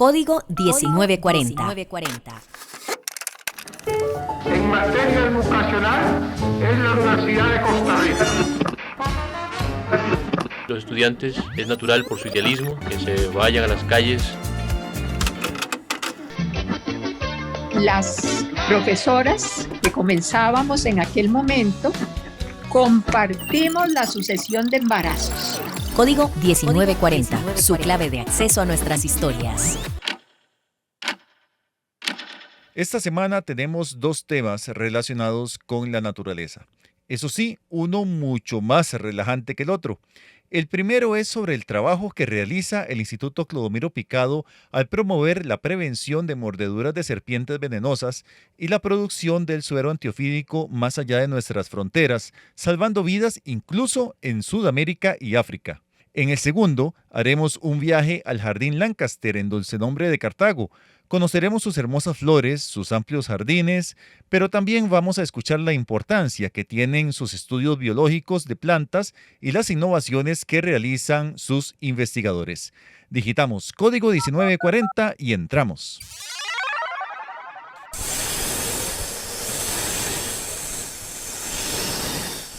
Código 1940. En materia educacional es la Universidad de Costa Rica. Los estudiantes, es natural por su idealismo que se vayan a las calles. Las profesoras que comenzábamos en aquel momento compartimos la sucesión de embarazos. Código 1940, su clave de acceso a nuestras historias. Esta semana tenemos dos temas relacionados con la naturaleza. Eso sí, uno mucho más relajante que el otro. El primero es sobre el trabajo que realiza el Instituto Clodomiro Picado al promover la prevención de mordeduras de serpientes venenosas y la producción del suero antiofídico más allá de nuestras fronteras, salvando vidas incluso en Sudamérica y África. En el segundo, haremos un viaje al Jardín Lancaster en Dulcenombre de Cartago. Conoceremos sus hermosas flores, sus amplios jardines, pero también vamos a escuchar la importancia que tienen sus estudios biológicos de plantas y las innovaciones que realizan sus investigadores. Digitamos Código 1940 y entramos.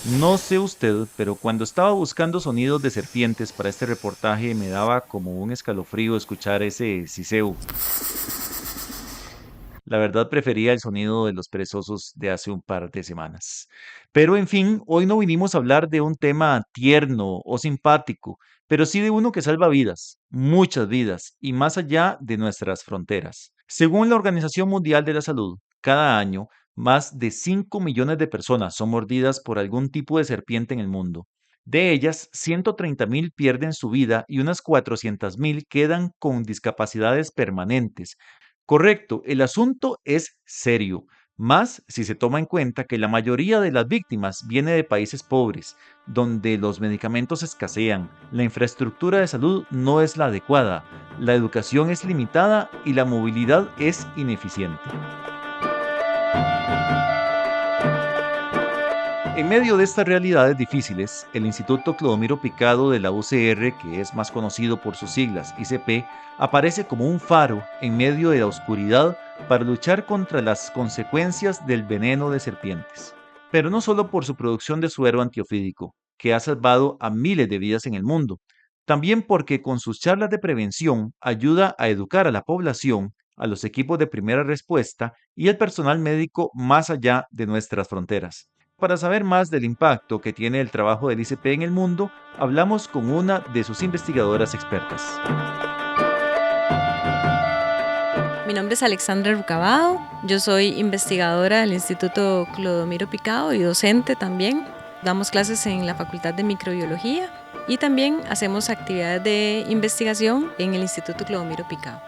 No sé usted, pero cuando estaba buscando sonidos de serpientes para este reportaje me daba como un escalofrío escuchar ese siseo. La verdad prefería el sonido de los perezosos de hace un par de semanas. Pero en fin, hoy no vinimos a hablar de un tema tierno o simpático, pero sí de uno que salva vidas, muchas vidas, y más allá de nuestras fronteras. Según la Organización Mundial de la Salud, cada año más de 5 millones de personas son mordidas por algún tipo de serpiente en el mundo. De ellas, 130.000 pierden su vida y unas 400.000 quedan con discapacidades permanentes. Correcto, el asunto es serio, más si se toma en cuenta que la mayoría de las víctimas viene de países pobres, donde los medicamentos escasean, la infraestructura de salud no es la adecuada, la educación es limitada y la movilidad es ineficiente. En medio de estas realidades difíciles, el Instituto Clodomiro Picado de la UCR, que es más conocido por sus siglas ICP, aparece como un faro en medio de la oscuridad para luchar contra las consecuencias del veneno de serpientes. Pero no solo por su producción de suero antiofídico, que ha salvado a miles de vidas en el mundo, también porque con sus charlas de prevención ayuda a educar a la población, a los equipos de primera respuesta y al personal médico más allá de nuestras fronteras. Para saber más del impacto que tiene el trabajo del ICP en el mundo, hablamos con una de sus investigadoras expertas. Mi nombre es Alexandra Rucabado, yo soy investigadora del Instituto Clodomiro Picado y docente también. Damos clases en la Facultad de Microbiología y también hacemos actividades de investigación en el Instituto Clodomiro Picado.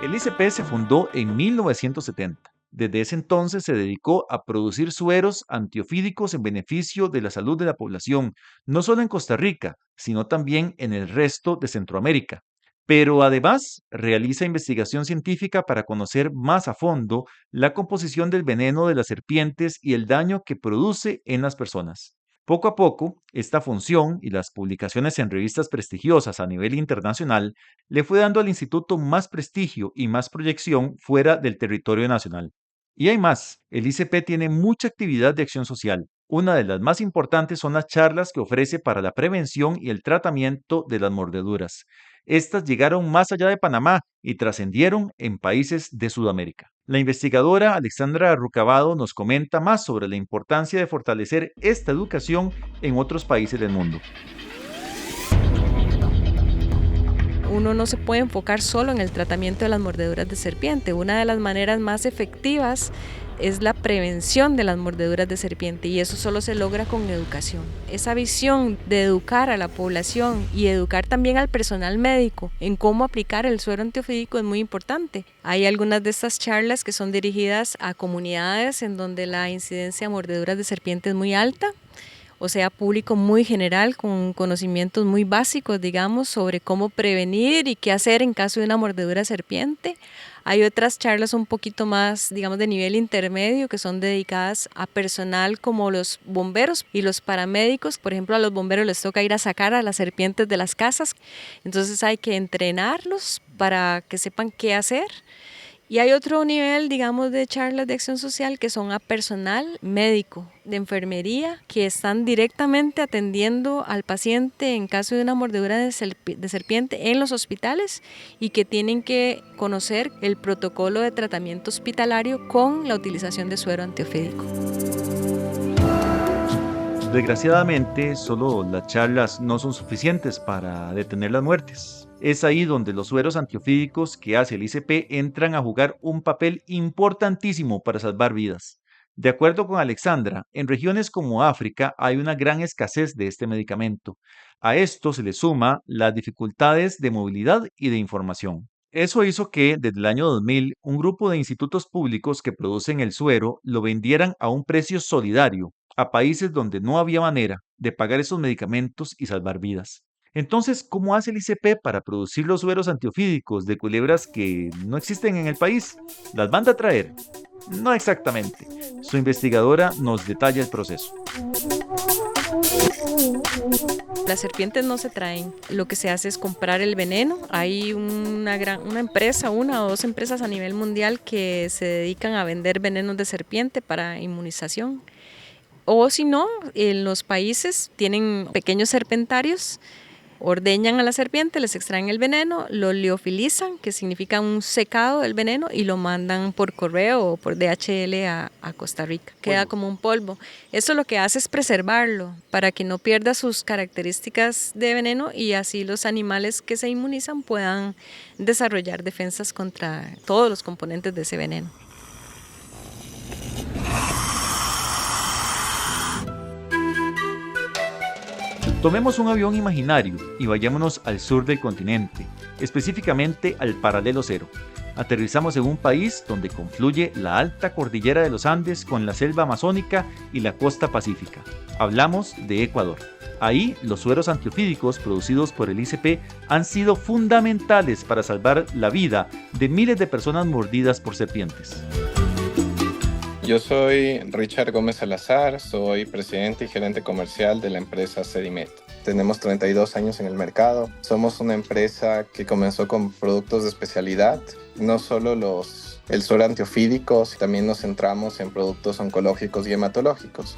El ICP se fundó en 1970. Desde ese entonces se dedicó a producir sueros antiofídicos en beneficio de la salud de la población, no solo en Costa Rica, sino también en el resto de Centroamérica. Pero además realiza investigación científica para conocer más a fondo la composición del veneno de las serpientes y el daño que produce en las personas. Poco a poco, esta función y las publicaciones en revistas prestigiosas a nivel internacional le fue dando al instituto más prestigio y más proyección fuera del territorio nacional. Y hay más, el ICP tiene mucha actividad de acción social. Una de las más importantes son las charlas que ofrece para la prevención y el tratamiento de las mordeduras. Estas llegaron más allá de Panamá y trascendieron en países de Sudamérica. La investigadora Alexandra Rucabado nos comenta más sobre la importancia de fortalecer esta educación en otros países del mundo. Uno no se puede enfocar solo en el tratamiento de las mordeduras de serpiente. Una de las maneras más efectivas es la prevención de las mordeduras de serpiente y eso solo se logra con educación. Esa visión de educar a la población y educar también al personal médico en cómo aplicar el suero antiofídico es muy importante. Hay algunas de estas charlas que son dirigidas a comunidades en donde la incidencia de mordeduras de serpiente es muy alta, o sea, público muy general, con conocimientos muy básicos, digamos, sobre cómo prevenir y qué hacer en caso de una mordedura de serpiente. Hay otras charlas un poquito más, digamos, de nivel intermedio, que son dedicadas a personal como los bomberos y los paramédicos. Por ejemplo, a los bomberos les toca ir a sacar a las serpientes de las casas, entonces hay que entrenarlos para que sepan qué hacer. Y hay otro nivel, digamos, de charlas de acción social que son a personal médico, de enfermería, que están directamente atendiendo al paciente en caso de una mordedura de serpiente en los hospitales y que tienen que conocer el protocolo de tratamiento hospitalario con la utilización de suero antiofídico. Desgraciadamente, solo las charlas no son suficientes para detener las muertes. Es ahí donde los sueros antiofídicos que hace el ICP entran a jugar un papel importantísimo para salvar vidas. De acuerdo con Alexandra, en regiones como África hay una gran escasez de este medicamento. A esto se le suma las dificultades de movilidad y de información. Eso hizo que, desde el año 2000, un grupo de institutos públicos que producen el suero lo vendieran a un precio solidario a países donde no había manera de pagar esos medicamentos y salvar vidas. Entonces, ¿cómo hace el ICP para producir los sueros antiofídicos de culebras que no existen en el país? ¿Las manda a traer? No exactamente. Su investigadora nos detalla el proceso. Las serpientes no se traen, lo que se hace es comprar el veneno. Hay una empresa, una o dos empresas a nivel mundial que se dedican a vender venenos de serpiente para inmunización. O si no, en los países tienen pequeños serpentarios, ordeñan a la serpiente, les extraen el veneno, lo liofilizan, que significa un secado del veneno, y lo mandan por correo o por DHL a Costa Rica. Queda como un polvo. Eso lo que hace es preservarlo para que no pierda sus características de veneno y así los animales que se inmunizan puedan desarrollar defensas contra todos los componentes de ese veneno. Tomemos un avión imaginario y vayámonos al sur del continente, específicamente al paralelo cero. Aterrizamos en un país donde confluye la alta cordillera de los Andes con la selva amazónica y la costa pacífica. Hablamos de Ecuador. Ahí, los sueros antiofídicos producidos por el ICP han sido fundamentales para salvar la vida de miles de personas mordidas por serpientes. Yo soy Richard Gómez Salazar, soy presidente y gerente comercial de la empresa Sedimed. Tenemos 32 años en el mercado. Somos una empresa que comenzó con productos de especialidad, no solo el suero antiofídico, también nos centramos en productos oncológicos y hematológicos.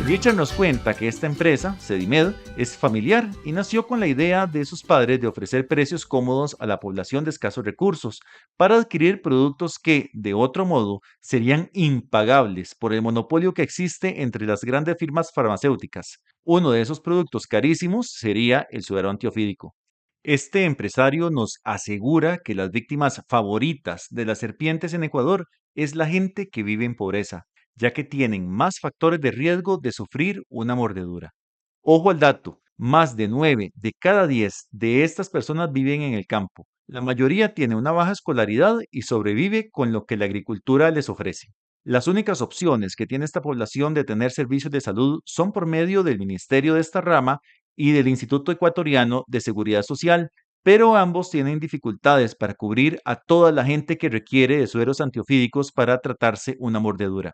Richard nos cuenta que esta empresa, Sedimed, es familiar y nació con la idea de sus padres de ofrecer precios cómodos a la población de escasos recursos para adquirir productos que, de otro modo, serían impagables por el monopolio que existe entre las grandes firmas farmacéuticas. Uno de esos productos carísimos sería el suero antiofídico. Este empresario nos asegura que las víctimas favoritas de las serpientes en Ecuador es la gente que vive en pobreza, ya que tienen más factores de riesgo de sufrir una mordedura. Ojo al dato, más de 9 de cada 10 de estas personas viven en el campo. La mayoría tiene una baja escolaridad y sobrevive con lo que la agricultura les ofrece. Las únicas opciones que tiene esta población de tener servicios de salud son por medio del ministerio de esta rama y del Instituto Ecuatoriano de Seguridad Social, pero ambos tienen dificultades para cubrir a toda la gente que requiere de sueros antiofídicos para tratarse una mordedura.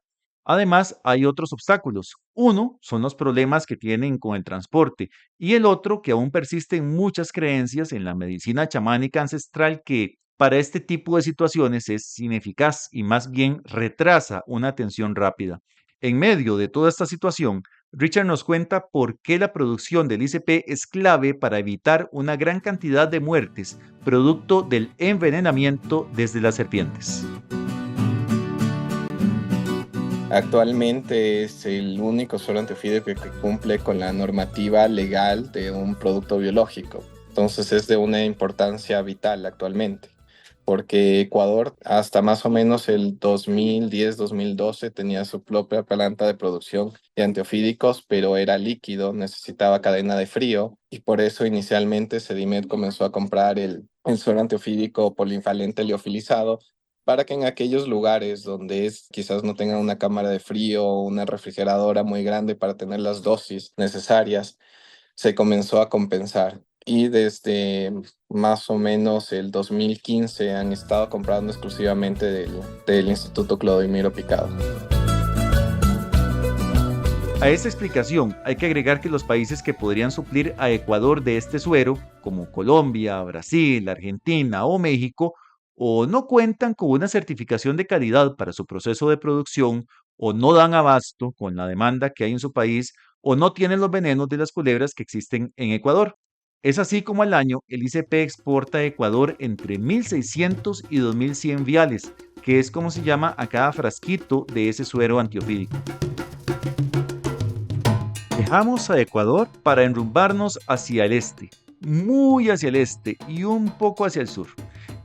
Además, hay otros obstáculos. Uno son los problemas que tienen con el transporte y el otro que aún persisten muchas creencias en la medicina chamánica ancestral que para este tipo de situaciones es ineficaz y más bien retrasa una atención rápida. En medio de toda esta situación, Richard nos cuenta por qué la producción del ICP es clave para evitar una gran cantidad de muertes producto del envenenamiento desde las serpientes. Actualmente es el único suero antiofídico que cumple con la normativa legal de un producto biológico. Entonces es de una importancia vital actualmente, porque Ecuador hasta más o menos el 2010-2012 tenía su propia planta de producción de antiofídicos, pero era líquido, necesitaba cadena de frío y por eso inicialmente Sedimed comenzó a comprar el suero antiofídico polivalente liofilizado para que en aquellos lugares donde quizás no tengan una cámara de frío o una refrigeradora muy grande para tener las dosis necesarias, se comenzó a compensar. Y desde más o menos el 2015 han estado comprando exclusivamente del Instituto Clodomiro Picado. A esta explicación hay que agregar que los países que podrían suplir a Ecuador de este suero, como Colombia, Brasil, Argentina o México, o no cuentan con una certificación de calidad para su proceso de producción, o no dan abasto con la demanda que hay en su país, o no tienen los venenos de las culebras que existen en Ecuador. Es así como al año el ICP exporta a Ecuador entre 1.600 y 2.100 viales, que es como se llama a cada frasquito de ese suero antiofídico. Dejamos a Ecuador para enrumbarnos hacia el este, muy hacia el este y un poco hacia el sur.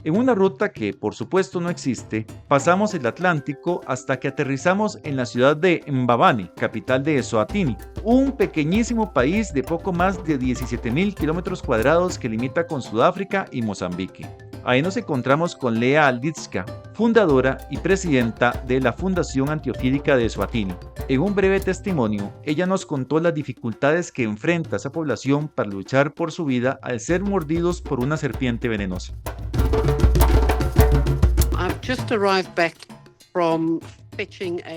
En una ruta que por supuesto no existe, pasamos el Atlántico hasta que aterrizamos en la ciudad de Mbabane, capital de Eswatini, un pequeñísimo país de poco más de 17.000 kilómetros cuadrados que limita con Sudáfrica y Mozambique. Ahí nos encontramos con Lea Alditska, fundadora y presidenta de la Fundación Antiofídica de Eswatini. En un breve testimonio, ella nos contó las dificultades que enfrenta esa población para luchar por su vida al ser mordidos por una serpiente venenosa.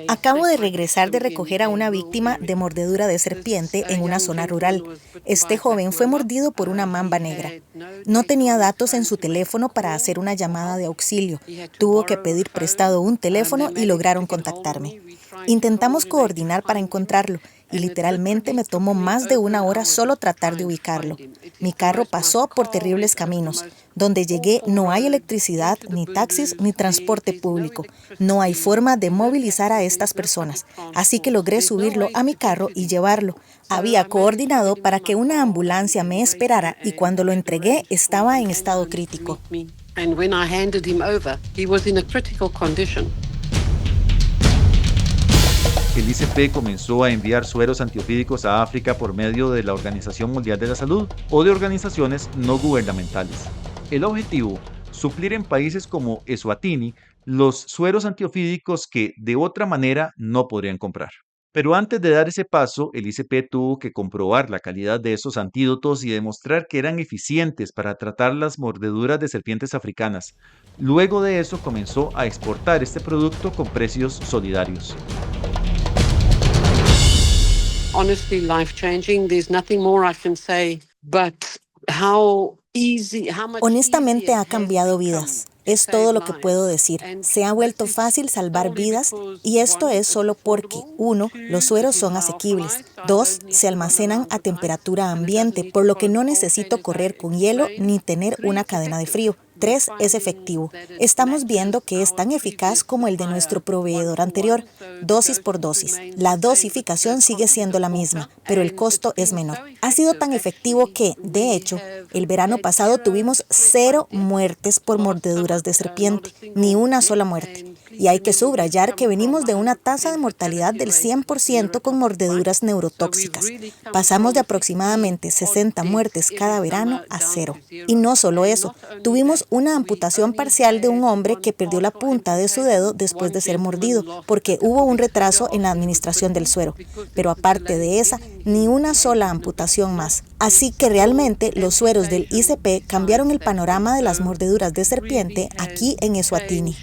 Acabo de regresar de recoger a una víctima de mordedura de serpiente en una zona rural. Este joven fue mordido por una mamba negra. No tenía datos en su teléfono para hacer una llamada de auxilio. Tuvo que pedir prestado un teléfono y lograron contactarme. Intentamos coordinar para encontrarlo y literalmente me tomó más de 1 hora solo tratar de ubicarlo. Mi carro pasó por terribles caminos. Donde llegué no hay electricidad, ni taxis, ni transporte público. No hay forma de movilizar a estas personas. Así que logré subirlo a mi carro y llevarlo. Había coordinado para que una ambulancia me esperara y cuando lo entregué estaba en estado crítico. El ICP comenzó a enviar sueros antiofídicos a África por medio de la Organización Mundial de la Salud o de organizaciones no gubernamentales. El objetivo, suplir en países como Eswatini los sueros antiofídicos que de otra manera no podrían comprar. Pero antes de dar ese paso, el ICP tuvo que comprobar la calidad de esos antídotos y demostrar que eran eficientes para tratar las mordeduras de serpientes africanas. Luego de eso comenzó a exportar este producto con precios solidarios. Honestly, life-changing. There's nothing more I can say, but honestamente ha cambiado vidas. Es todo lo que puedo decir. Se ha vuelto fácil salvar vidas y esto es solo porque 1. Los sueros son asequibles. 2. Se almacenan a temperatura ambiente, por lo que no necesito correr con hielo ni tener una cadena de frío. 3. Es efectivo. Estamos viendo que es tan eficaz como el de nuestro proveedor anterior, dosis por dosis. La dosificación sigue siendo la misma, pero el costo es menor. Ha sido tan efectivo que, de hecho, el verano pasado tuvimos 0 muertes por mordeduras de serpiente, ni una sola muerte. Y hay que subrayar que venimos de una tasa de mortalidad del 100% con mordeduras neurotóxicas. Pasamos de aproximadamente 60 muertes cada verano a 0. Y no solo eso, tuvimos una amputación parcial de un hombre que perdió la punta de su dedo después de ser mordido, porque hubo un retraso en la administración del suero. Pero aparte de esa, ni una sola amputación más. Así que realmente los sueros del ICP cambiaron el panorama de las mordeduras de serpiente aquí en Eswatini.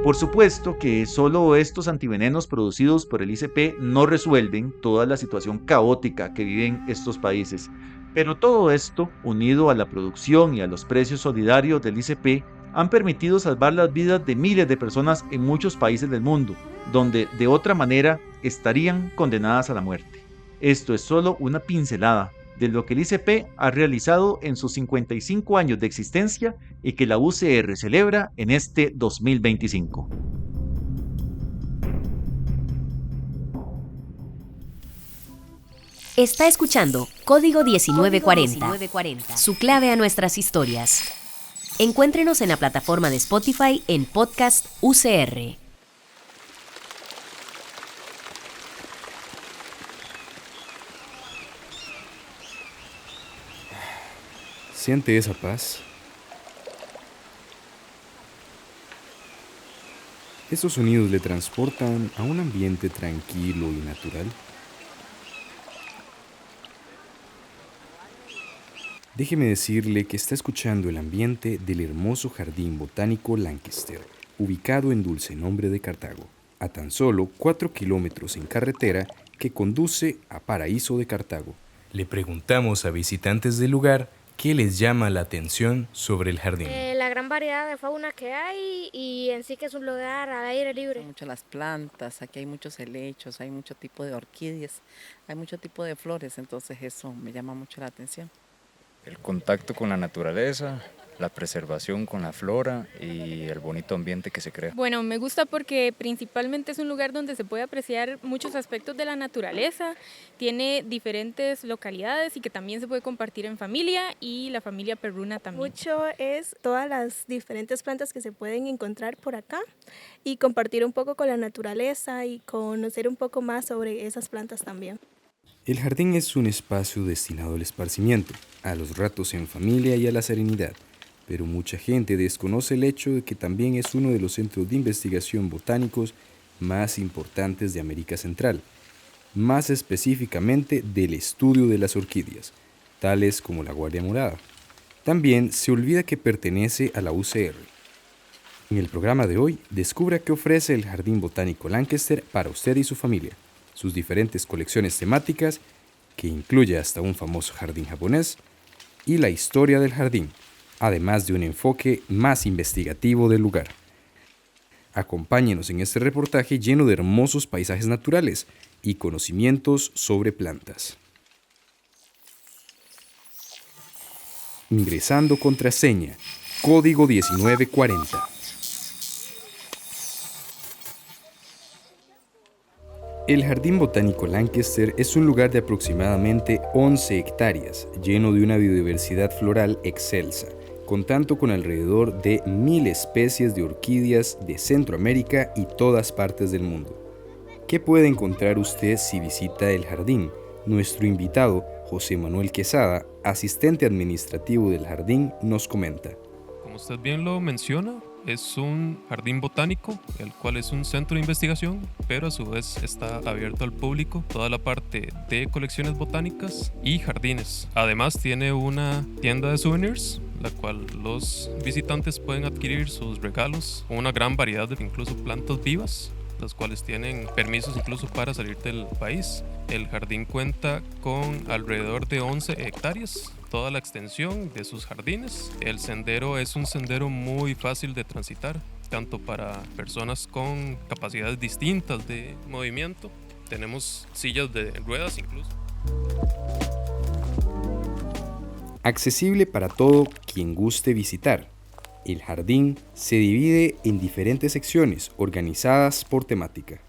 Por supuesto que solo estos antivenenos producidos por el ICP no resuelven toda la situación caótica que viven estos países, pero todo esto, unido a la producción y a los precios solidarios del ICP, han permitido salvar las vidas de miles de personas en muchos países del mundo, donde de otra manera estarían condenadas a la muerte. Esto es solo una pincelada de lo que el ICP ha realizado en sus 55 años de existencia y que la UCR celebra en este 2025. Está escuchando Código 1940, su clave a nuestras historias. Encuéntrenos en la plataforma de Spotify en Podcast UCR. ¿Siente esa paz? Estos sonidos le transportan a un ambiente tranquilo y natural. Déjeme decirle que está escuchando el ambiente del hermoso Jardín Botánico Lancaster, ubicado en Dulce Nombre de Cartago, a tan solo 4 kilómetros en carretera que conduce a Paraíso de Cartago. Le preguntamos a visitantes del lugar qué les llama la atención sobre el jardín. La gran variedad de fauna que hay y en sí que es un lugar al aire libre. Mucho las plantas, aquí hay muchos helechos, hay mucho tipo de orquídeas, hay mucho tipo de flores, entonces eso me llama mucho la atención. El contacto con la naturaleza, la preservación con la flora y el bonito ambiente que se crea. Bueno, me gusta porque principalmente es un lugar donde se puede apreciar muchos aspectos de la naturaleza, tiene diferentes localidades y que también se puede compartir en familia y la familia perruna también. Mucho es todas las diferentes plantas que se pueden encontrar por acá y compartir un poco con la naturaleza y conocer un poco más sobre esas plantas también. El jardín es un espacio destinado al esparcimiento, a los ratos en familia y a la serenidad, pero mucha gente desconoce el hecho de que también es uno de los centros de investigación botánicos más importantes de América Central, más específicamente del estudio de las orquídeas, tales como la guardia morada. También se olvida que pertenece a la UCR. En el programa de hoy, descubra qué ofrece el Jardín Botánico Lancaster para usted y su familia, sus diferentes colecciones temáticas, que incluye hasta un famoso jardín japonés, y la historia del jardín, además de un enfoque más investigativo del lugar. Acompáñenos en este reportaje lleno de hermosos paisajes naturales y conocimientos sobre plantas. Ingresando contraseña, código 1940. El Jardín Botánico Lancaster es un lugar de aproximadamente 11 hectáreas, lleno de una biodiversidad floral excelsa, contando con alrededor de 1000 especies de orquídeas de Centroamérica y todas partes del mundo. ¿Qué puede encontrar usted si visita el jardín? Nuestro invitado, José Manuel Quesada, asistente administrativo del jardín, nos comenta. Como usted bien lo menciona, es un jardín botánico, el cual es un centro de investigación, pero a su vez está abierto al público, toda la parte de colecciones botánicas y jardines. Además tiene una tienda de souvenirs, la cual los visitantes pueden adquirir sus regalos, con una gran variedad de incluso plantas vivas, las cuales tienen permisos incluso para salir del país. El jardín cuenta con alrededor de 11 hectáreas, toda la extensión de sus jardines. El sendero es un sendero muy fácil de transitar, tanto para personas con capacidades distintas de movimiento. Tenemos sillas de ruedas incluso. Accesible para todo quien guste visitar. El jardín se divide en diferentes secciones organizadas por temática.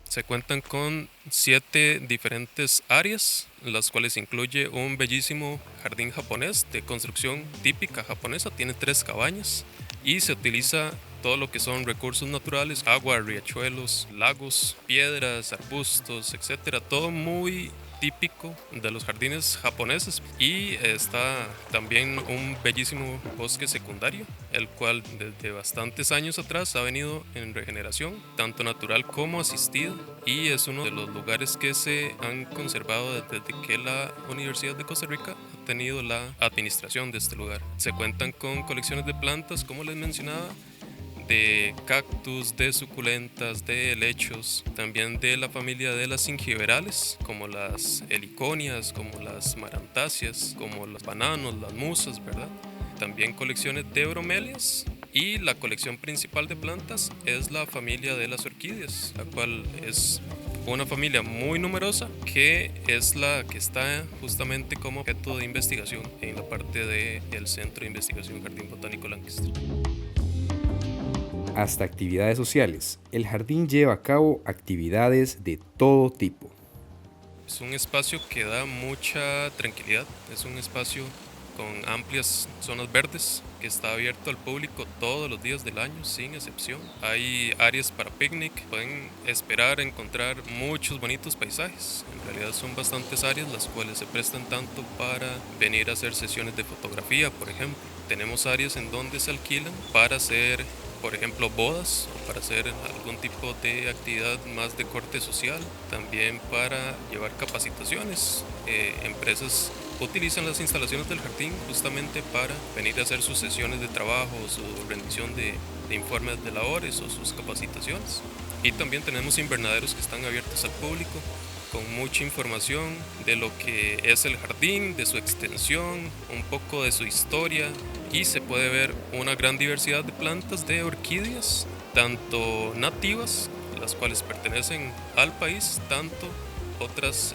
Se cuentan con 7 diferentes áreas, las cuales incluye un bellísimo jardín japonés de construcción típica japonesa, tiene 3 cabañas y se utiliza todo lo que son recursos naturales, agua, riachuelos, lagos, piedras, arbustos, etcétera, todo muy típico de los jardines japoneses. Y está también un bellísimo bosque secundario, el cual desde bastantes años atrás ha venido en regeneración, tanto natural como asistida, y es uno de los lugares que se han conservado desde que la Universidad de Costa Rica ha tenido la administración de este lugar. Se cuentan con colecciones de plantas, como les mencionaba, de cactus, de suculentas, de helechos, también de la familia de las gingiberales, como las heliconias, como las marantáceas, como los bananos, las musas, ¿verdad? También colecciones de bromelias, y la colección principal de plantas es la familia de las orquídeas, la cual es una familia muy numerosa, que es la que está justamente como objeto de investigación en la parte del Centro de Investigación Jardín Botánico Lancaster. Hasta actividades sociales. El jardín lleva a cabo actividades de todo tipo. Es un espacio que da mucha tranquilidad, es un espacio con amplias zonas verdes que está abierto al público todos los días del año sin excepción. Hay áreas para picnic, pueden esperar encontrar muchos bonitos paisajes. En realidad son bastantes áreas las cuales se prestan tanto para venir a hacer sesiones de fotografía, por ejemplo. Tenemos áreas en donde se alquilan para hacer, por ejemplo, bodas o para hacer algún tipo de actividad más de corte social, también para llevar capacitaciones. Empresas utilizan las instalaciones del jardín justamente para venir a hacer sus sesiones de trabajo, su rendición de informes de labores o sus capacitaciones. Y también tenemos invernaderos que están abiertos al público con mucha información de lo que es el jardín, de su extensión, un poco de su historia, y se puede ver una gran diversidad de plantas de orquídeas, tanto nativas, las cuales pertenecen al país, tanto otras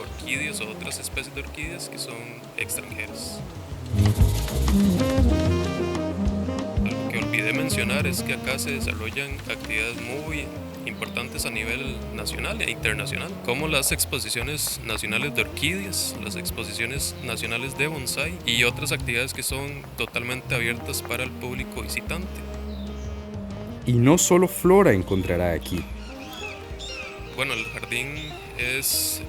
orquídeas o otras especies de orquídeas que son extranjeras. Algo que olvidé mencionar es que acá se desarrollan actividades muy importantes a nivel nacional e internacional, como las exposiciones nacionales de orquídeas, las exposiciones nacionales de bonsái y otras actividades que son totalmente abiertas para el público visitante. Y no solo flora encontrará aquí. Bueno, el jardín es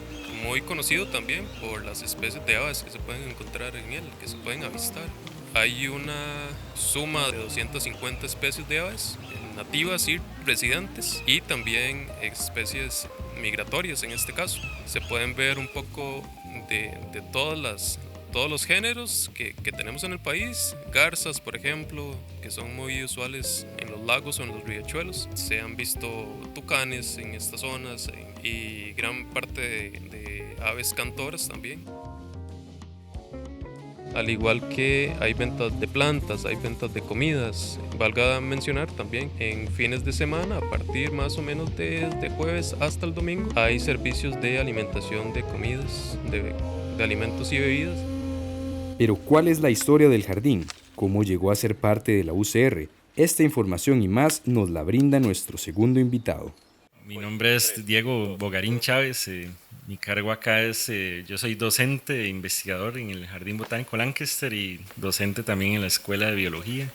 muy conocido también por las especies de aves que se pueden encontrar en él, que se pueden avistar. Hay una suma de 250 especies de aves, nativas y residentes, y también especies migratorias en este caso. Se pueden ver un poco de todos los géneros que tenemos en el país. Garzas, por ejemplo, que son muy usuales en los lagos o en los riachuelos. Se han visto tucanes en estas zonas y gran parte de aves cantoras también. Al igual que hay ventas de plantas, hay ventas de comidas. Valga mencionar también, en fines de semana, a partir más o menos desde jueves hasta el domingo, hay servicios de alimentación de comidas, de alimentos y bebidas. Pero ¿cuál es la historia del jardín? ¿Cómo llegó a ser parte de la UCR? Esta información y más nos la brinda nuestro segundo invitado. Mi nombre es Diego Bogarín Chávez. Mi cargo acá es, yo soy docente e investigador en el Jardín Botánico Lancaster y docente también en la Escuela de Biología.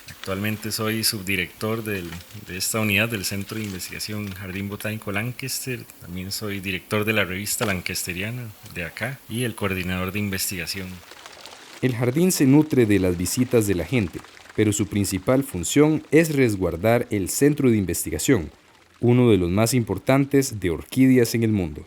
Actualmente soy subdirector de esta unidad del Centro de Investigación Jardín Botánico Lancaster. También soy director de la revista Lancasteriana de acá y el coordinador de investigación. El jardín se nutre de las visitas de la gente, pero su principal función es resguardar el centro de investigación, uno de los más importantes de orquídeas en el mundo.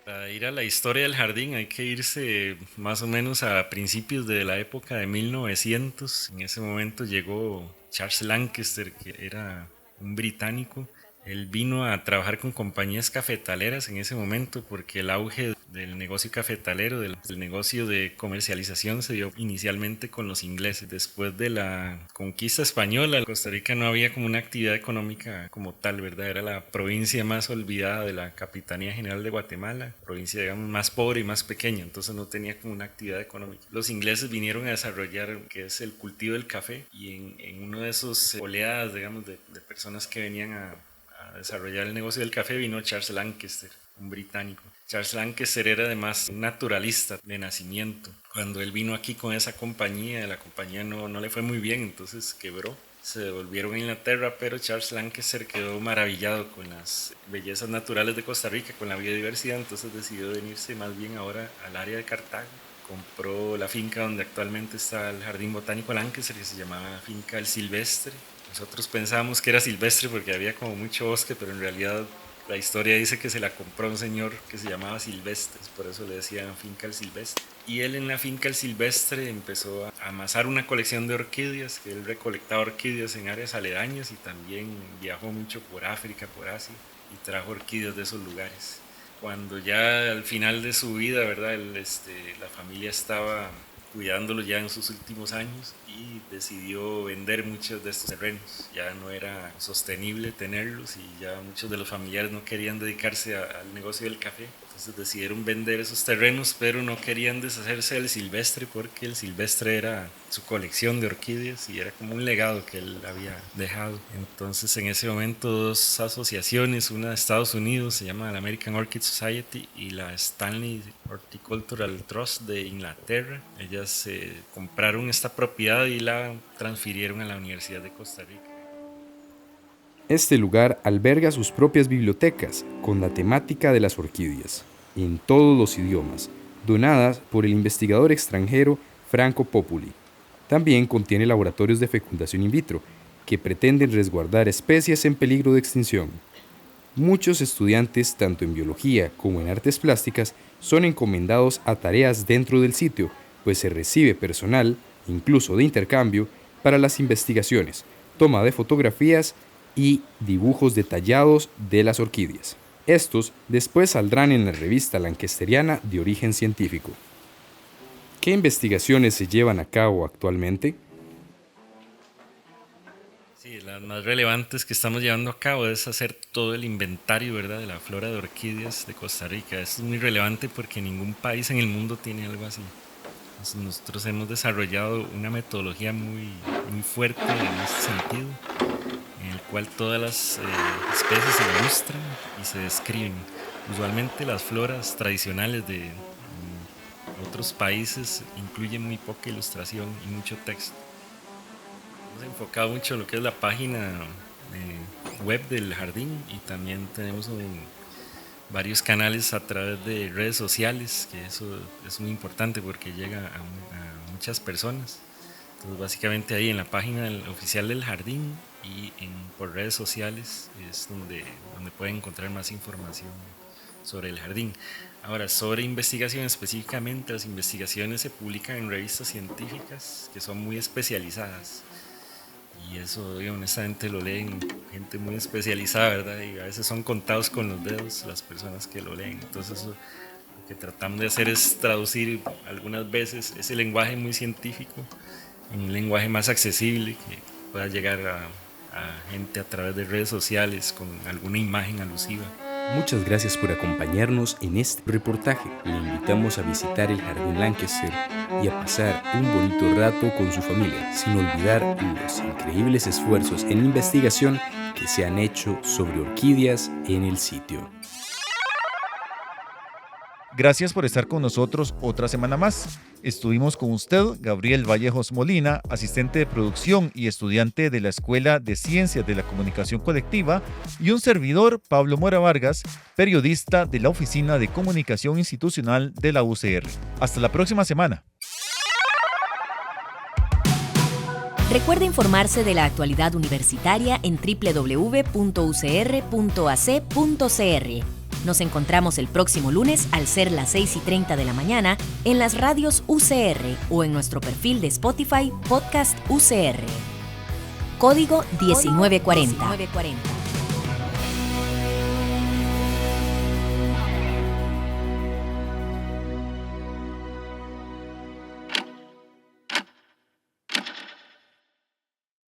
Para ir a la historia del jardín hay que irse más o menos a principios de la época de 1900. En ese momento llegó Charles Lancaster, que era un británico. Él vino a trabajar con compañías cafetaleras en ese momento porque el auge del negocio cafetalero, del negocio de comercialización se dio inicialmente con los ingleses. Después de la conquista española, Costa Rica no había como una actividad económica como tal, ¿verdad? Era la provincia más olvidada de la Capitanía General de Guatemala, provincia, digamos, más pobre y más pequeña, entonces no tenía como una actividad económica. Los ingleses vinieron a desarrollar que es el cultivo del café y en uno de esos oleadas, digamos, de personas que venían a desarrollar el negocio del café vino Charles Lancaster, un británico. Charles Lancaster era además un naturalista de nacimiento. Cuando él vino aquí con esa compañía, la compañía no le fue muy bien, entonces quebró. Se devolvieron a Inglaterra, pero Charles Lancaster quedó maravillado con las bellezas naturales de Costa Rica, con la biodiversidad, entonces decidió venirse más bien ahora al área de Cartago. Compró la finca donde actualmente está el Jardín Botánico Lancaster, que se llamaba Finca El Silvestre. Nosotros pensábamos que era silvestre porque había como mucho bosque, pero en realidad la historia dice que se la compró un señor que se llamaba Silvestre, por eso le decían Finca El Silvestre. Y él en la Finca El Silvestre empezó a amasar una colección de orquídeas, que él recolectaba orquídeas en áreas aledañas y también viajó mucho por África, por Asia, y trajo orquídeas de esos lugares. Cuando ya al final de su vida, ¿verdad? La familia estaba cuidándolo ya en sus últimos años y decidió vender muchos de estos terrenos. Ya no era sostenible tenerlos y ya muchos de los familiares no querían dedicarse al negocio del café. Entonces decidieron vender esos terrenos, pero no querían deshacerse del silvestre porque el silvestre era su colección de orquídeas y era como un legado que él había dejado. Entonces en ese momento dos asociaciones, una de Estados Unidos se llama la American Orchid Society y la Stanley Horticultural Trust de Inglaterra, ellas compraron esta propiedad y la transfirieron a la Universidad de Costa Rica. Este lugar alberga sus propias bibliotecas con la temática de las orquídeas, en todos los idiomas, donadas por el investigador extranjero Franco Populi. También contiene laboratorios de fecundación in vitro, que pretenden resguardar especies en peligro de extinción. Muchos estudiantes, tanto en biología como en artes plásticas, son encomendados a tareas dentro del sitio, pues se recibe personal, incluso de intercambio, para las investigaciones, toma de fotografías y dibujos detallados de las orquídeas. Estos después saldrán en la revista lancasteriana de origen científico. ¿Qué investigaciones se llevan a cabo actualmente? Sí, las más relevantes que estamos llevando a cabo es hacer todo el inventario, ¿verdad?, de la flora de orquídeas de Costa Rica. Esto es muy relevante porque ningún país en el mundo tiene algo así. Entonces, nosotros hemos desarrollado una metodología muy fuerte en este sentido, en el cual todas las especies se ilustran y se describen. Usualmente las floras tradicionales de otros países incluyen muy poca ilustración y mucho texto. Hemos enfocado mucho en lo que es la página web del jardín y también tenemos varios canales a través de redes sociales, que eso es muy importante porque llega a muchas personas. Entonces básicamente ahí en la página oficial del jardín y por redes sociales es donde pueden encontrar más información sobre el jardín. Ahora, sobre investigación específicamente, las investigaciones se publican en revistas científicas que son muy especializadas. Y eso, honestamente, lo leen gente muy especializada, ¿verdad? Y a veces son contados con los dedos las personas que lo leen. Entonces, lo que tratamos de hacer es traducir algunas veces ese lenguaje muy científico en un lenguaje más accesible que pueda llegar a gente a través de redes sociales con alguna imagen alusiva. Muchas gracias por acompañarnos en este reportaje. Le invitamos a visitar el Jardín Lancaster y a pasar un bonito rato con su familia, sin olvidar los increíbles esfuerzos en investigación que se han hecho sobre orquídeas en el sitio. Gracias por estar con nosotros otra semana más. Estuvimos con usted, Gabriel Vallejos Molina, asistente de producción y estudiante de la Escuela de Ciencias de la Comunicación Colectiva, y un servidor, Pablo Mora Vargas, periodista de la Oficina de Comunicación Institucional de la UCR. Hasta la próxima semana. Recuerde informarse de la actualidad universitaria en www.ucr.ac.cr. Nos encontramos el próximo lunes al ser las 6:30 de la mañana en las radios UCR o en nuestro perfil de Spotify Podcast UCR. Código 1940.